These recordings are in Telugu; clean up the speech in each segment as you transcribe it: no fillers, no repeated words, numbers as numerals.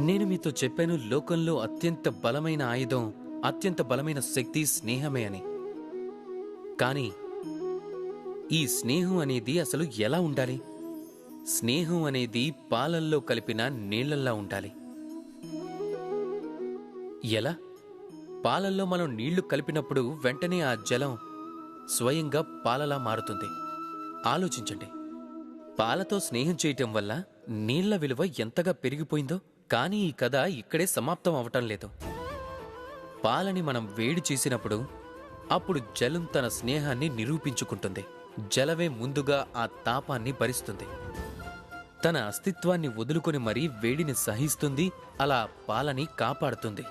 నేను మీతో చెప్పాను, లోకంలో అత్యంత బలమైన ఆయుధం, అత్యంత బలమైన శక్తి స్నేహమే అని. కానీ ఈ స్నేహం అనేది అసలు ఎలా ఉండాలి? స్నేహం అనేది పాలల్లో కలిపిన నీళ్లల్లా ఉండాలి. ఎలా? పాలల్లో మనం నీళ్లు కలిపినప్పుడు వెంటనే ఆ జలం స్వయంగా పాలలా మారుతుంది. ఆలోచించండి, పాలతో స్నేహం చేయటం వల్ల నీళ్ల విలువ ఎంతగా పెరిగిపోయిందో. కానీ ఈ కథ ఇక్కడే సమాప్తం అవటం లేదు. పాలని మనం వేడి చేసినప్పుడు అప్పుడు జలం తన స్నేహాన్ని నిరూపించుకుంటుంది. జలమే ముందుగా ఆ తాపాన్ని భరిస్తుంది. తన అస్తిత్వాన్ని వదులుకొని మరీ వేడిని సహిస్తుంది, అలా పాలని కాపాడుతుంది.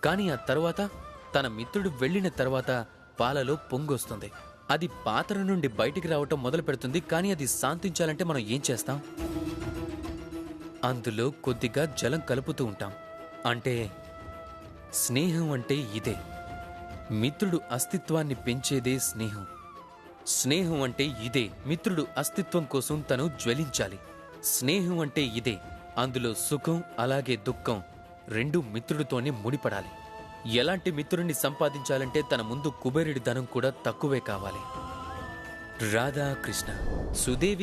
కాని ఆ తరువాత తన మిత్రుడు వెళ్లిన తర్వాత పాలలో పొంగొస్తుంది. అది పాత్ర నుండి బయటికి రావటం మొదలు పెడుతుంది. కానీ అది శాంతించాలంటే మనం ఏం చేస్తాం? అందులో కొద్దిగా జలం కలుపుతూ ఉంటాం. అంటే స్నేహం అంటే ఇదే. మిత్రుడు అస్తిత్వాన్ని పెంచేదే స్నేహం. స్నేహం అంటే ఇదే. మిత్రుడు అస్తిత్వం కోసం తను జ్వలించాలి. స్నేహం అంటే ఇదే. అందులో సుఖం అలాగే దుఃఖం రెండూ మిత్రుడితోనే ముడిపడాలి. ఎలాంటి మిత్రుడిని సంపాదించాలంటే తన ముందు కుబేరుడి ధనం కూడా తక్కువే కావాలి. రాధాకృష్ణ. సుదేవి